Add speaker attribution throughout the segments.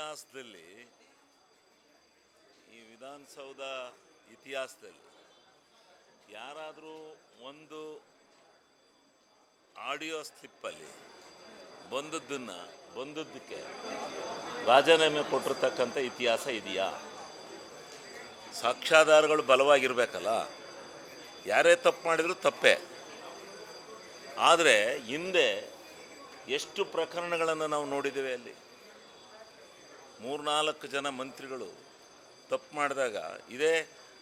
Speaker 1: ಇತಿಹಾಸದಲ್ಲಿ ಈ ವಿಧಾನಸೌಧ ಇತಿಹಾಸದಲ್ಲಿ ಯಾರಾದರೂ ಒಂದು ಆಡಿಯೋ ಸ್ಲಿಪ್ಪಲ್ಲಿ ಬಂದದ್ದಕ್ಕೆ ರಾಜೀನಾಮೆ ಕೊಟ್ಟಿರ್ತಕ್ಕಂಥ ಇತಿಹಾಸ ಇದೆಯಾ? ಸಾಕ್ಷ್ಯಾಧಾರಗಳು ಬಲವಾಗಿರಬೇಕಲ್ಲ. ಯಾರೇ ತಪ್ಪು ಮಾಡಿದರೂ ತಪ್ಪೇ. ಆದರೆ ಹಿಂದೆ ಎಷ್ಟು ಪ್ರಕರಣಗಳನ್ನು ನಾವು ನೋಡಿದ್ದೇವೆ. ಅಲ್ಲಿ 3-4 ಜನ ಮಂತ್ರಿಗಳು ತಪ್ಪು ಮಾಡಿದಾಗ ಇದೇ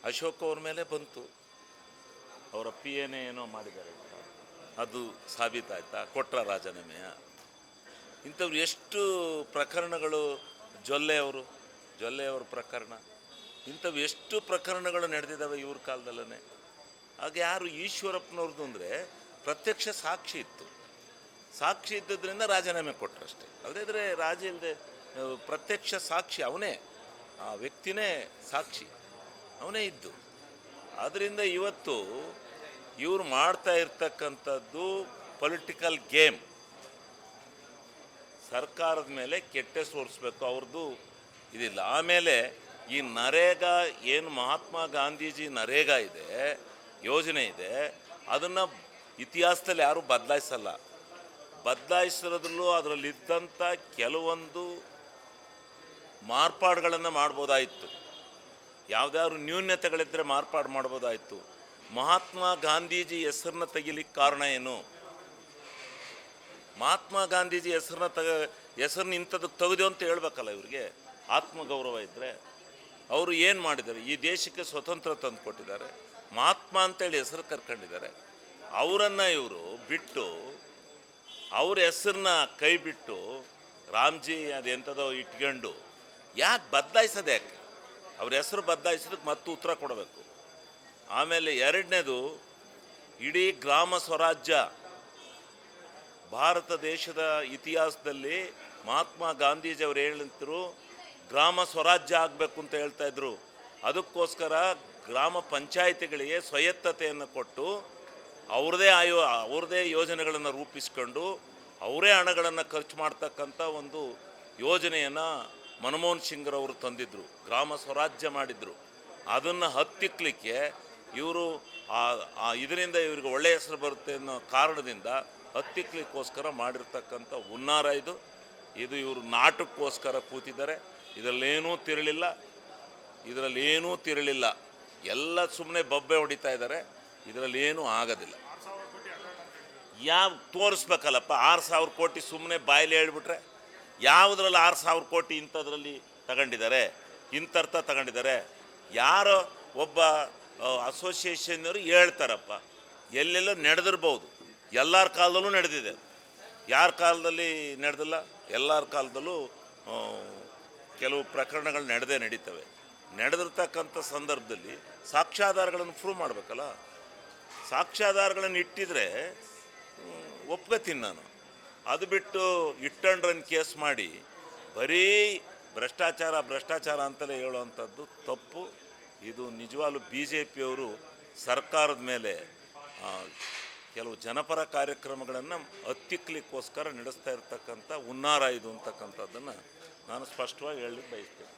Speaker 1: ಅಶೋಕ್ ಅವ್ರ ಮೇಲೆ ಬಂತು. ಅವರ ಪಿ ಎನೇ ಏನೋ ಮಾಡಿದ್ದಾರೆ ಅಂತ ಅದು ಸಾಬೀತಾಯ್ತಾ? ಕೊಟ್ರ ರಾಜೀನಾಮೆಯ? ಇಂಥವ್ರು ಎಷ್ಟು ಪ್ರಕರಣಗಳು, ಜೊಲ್ಲೆ ಅವರ ಪ್ರಕರಣ, ಇಂಥವು ಎಷ್ಟು ಪ್ರಕರಣಗಳು ನಡೆದಿದ್ದಾವೆ ಇವ್ರ ಕಾಲದಲ್ಲೇ. ಆಗ ಯಾರು ಈಶ್ವರಪ್ಪನವ್ರದ್ದು ಅಂದರೆ ಪ್ರತ್ಯಕ್ಷ ಸಾಕ್ಷಿ ಇತ್ತು. ಸಾಕ್ಷಿ ಇದ್ದದ್ರಿಂದ ರಾಜೀನಾಮೆ ಕೊಟ್ಟರಷ್ಟೇ. ಅದಾದರೆ ರಾಜಿ ಇಲ್ಲದೆ ಪ್ರತ್ಯಕ್ಷ ಸಾಕ್ಷಿ ಅವನೇ, ಆ ವ್ಯಕ್ತಿನೇ ಸಾಕ್ಷಿ, ಅವನೇ ಇದ್ದು. ಆದ್ದರಿಂದ ಇವತ್ತು ಇವರು ಮಾಡ್ತಾ ಇರ್ತಕ್ಕಂಥದ್ದು ಪೊಲಿಟಿಕಲ್ ಗೇಮ್. ಸರ್ಕಾರದ ಮೇಲೆ ಕೆಟ್ಟ ಸೋರಿಸ್ಬೇಕು, ಅವ್ರದ್ದು ಇದಿಲ್ಲ. ಆಮೇಲೆ ಈ ನರೇಗಾ ಏನು ಮಹಾತ್ಮ ಗಾಂಧೀಜಿ ನರೇಗಾ ಇದೆ, ಯೋಜನೆ ಇದೆ, ಅದನ್ನು ಇತಿಹಾಸದಲ್ಲಿ ಯಾರೂ ಬದಲಾಯಿಸಲ್ಲ. ಬದಲಾಯಿಸೋದ್ರಲ್ಲೂ ಅದರಲ್ಲಿದ್ದಂಥ ಕೆಲವೊಂದು ಮಾರ್ಪಾಡುಗಳನ್ನು ಮಾಡ್ಬೋದಾಯಿತು. ಯಾವುದಾದ್ರು ನ್ಯೂನ್ಯತೆಗಳಿದ್ದರೆ ಮಾರ್ಪಾಡು ಮಾಡ್ಬೋದಾಯಿತು. ಮಹಾತ್ಮ ಗಾಂಧೀಜಿ ಹೆಸರನ್ನ ತೆಗಿಲಿಕ್ಕೆ ಕಾರಣ ಏನು? ಮಹಾತ್ಮ ಗಾಂಧೀಜಿ ಹೆಸರನ್ನ ಇಂಥದಕ್ಕೆ ತೆಗೆದು ಅಂತ ಹೇಳ್ಬೇಕಲ್ಲ. ಇವ್ರಿಗೆ ಆತ್ಮಗೌರವ ಇದ್ದರೆ ಅವರು ಏನು ಮಾಡಿದ್ದಾರೆ? ಈ ದೇಶಕ್ಕೆ ಸ್ವತಂತ್ರ ತಂದು ಕೊಟ್ಟಿದ್ದಾರೆ, ಮಹಾತ್ಮ ಅಂತೇಳಿ ಹೆಸರು ಕರ್ಕೊಂಡಿದ್ದಾರೆ. ಅವರನ್ನು ಇವರು ಬಿಟ್ಟು, ಅವ್ರ ಹೆಸರನ್ನ ಕೈ ಬಿಟ್ಟು ರಾಮ್ಜಿ ಅದೆಂಥದೋ ಇಟ್ಕೊಂಡು ಯಾಕೆ ಬದಲಾಯಿಸೋದು? ಯಾಕೆ ಅವ್ರ ಹೆಸರು ಬದಲಾಯಿಸೋದಕ್ಕೆ ಮತ್ತು ಉತ್ತರ ಕೊಡಬೇಕು. ಆಮೇಲೆ ಎರಡನೇದು, ಇಡೀ ಗ್ರಾಮ ಸ್ವರಾಜ್ಯ ಭಾರತ ದೇಶದ ಇತಿಹಾಸದಲ್ಲಿ ಮಹಾತ್ಮ ಗಾಂಧೀಜಿಯವರು ಹೇಳಿದ್ರು ಗ್ರಾಮ ಸ್ವರಾಜ್ಯ ಆಗಬೇಕು ಅಂತ ಹೇಳ್ತಾಯಿದ್ರು. ಅದಕ್ಕೋಸ್ಕರ ಗ್ರಾಮ ಪಂಚಾಯಿತಿಗಳಿಗೆ ಸ್ವಾಯತ್ತತೆಯನ್ನು ಕೊಟ್ಟು ಅವ್ರದ್ದೇ ಯೋಜನೆಗಳನ್ನು ರೂಪಿಸ್ಕೊಂಡು ಅವರೇ ಹಣಗಳನ್ನು ಖರ್ಚು ಮಾಡ್ತಕ್ಕಂಥ ಒಂದು ಯೋಜನೆಯನ್ನು ಮನಮೋಹನ್ ಸಿಂಗ್ರವರು ತಂದಿದ್ದರು. ಗ್ರಾಮ ಸ್ವರಾಜ್ಯ ಮಾಡಿದರು. ಅದನ್ನು ಹತ್ತಿಕ್ಕಲಿಕ್ಕೆ ಇವರು ಇದರಿಂದ ಇವ್ರಿಗೆ ಒಳ್ಳೆಯ ಹೆಸರು ಬರುತ್ತೆ ಅನ್ನೋ ಕಾರಣದಿಂದ ಹತ್ತಿಕ್ಕಲಿಕ್ಕೋಸ್ಕರ ಮಾಡಿರ್ತಕ್ಕಂಥ ಹುನ್ನಾರ ಇದು. ಇವರು ನಾಟಕ್ಕೋಸ್ಕರ ಕೂತಿದ್ದಾರೆ. ಇದರಲ್ಲೇನೂ ತಿರಳಿಲ್ಲ. ಎಲ್ಲ ಸುಮ್ಮನೆ ಬೊಬ್ಬೆ ಹೊಡಿತಾ ಇದ್ದಾರೆ. ಇದರಲ್ಲಿ ಏನೂ ಆಗೋದಿಲ್ಲ. ಯಾವ ತೋರಿಸ್ಬೇಕಲ್ಲಪ್ಪ? 6,000 ಕೋಟಿ ಸುಮ್ಮನೆ ಬಾಯಲ್ಲಿ ಹೇಳ್ಬಿಟ್ರೆ ಯಾವುದ್ರಲ್ಲಿ 6,000 ಕೋಟಿ ಇಂಥದ್ರಲ್ಲಿ ತಗೊಂಡಿದ್ದಾರೆ, ಇಂಥರ್ಥ ತಗೊಂಡಿದ್ದಾರೆ? ಯಾರೋ ಒಬ್ಬ ಅಸೋಸಿಯೇಷನ್ನವರು ಹೇಳ್ತಾರಪ್ಪ, ಎಲ್ಲೆಲ್ಲೋ ನಡೆದಿರ್ಬೋದು. ಎಲ್ಲರ ಕಾಲದಲ್ಲೂ ನಡೆದಿದೆ. ಯಾರ ಕಾಲದಲ್ಲಿ ನಡೆದಿಲ್ಲ? ಎಲ್ಲರ ಕಾಲದಲ್ಲೂ ಕೆಲವು ಪ್ರಕರಣಗಳು ನಡೀತವೆ. ನಡೆದಿರ್ತಕ್ಕಂಥ ಸಂದರ್ಭದಲ್ಲಿ ಸಾಕ್ಷ್ಯಾಧಾರಗಳನ್ನು ಪ್ರೂವ್ ಮಾಡಬೇಕಲ್ಲ. ಸಾಕ್ಷ್ಯಾಧಾರಗಳನ್ನು ಇಟ್ಟಿದ್ರೆ ಒಪ್ಕೋತೀನಿ ನಾನು. ಅದು ಬಿಟ್ಟು ಹಿಟ್ ಆ್ಯಂಡ್ ರನ್ ಕೇಸ್ ಮಾಡಿ ಬರೀ ಭ್ರಷ್ಟಾಚಾರ ಅಂತಲೇ ಹೇಳುವಂಥದ್ದು ತಪ್ಪು. ಇದು ನಿಜವಾಗ್ಲೂ BJPಯವರು ಸರ್ಕಾರದ ಮೇಲೆ ಕೆಲವು ಜನಪರ ಕಾರ್ಯಕ್ರಮಗಳನ್ನು ಹತ್ತಿಕ್ಕಲಿಕ್ಕೋಸ್ಕರ ನಡೆಸ್ತಾ ಇರ್ತಕ್ಕಂಥ ಹುನ್ನಾರ ಇದು ಅಂತಕ್ಕಂಥದ್ದನ್ನು ನಾನು ಸ್ಪಷ್ಟವಾಗಿ ಹೇಳಲಿಕ್ಕೆ ಬಯಸ್ತೇನೆ.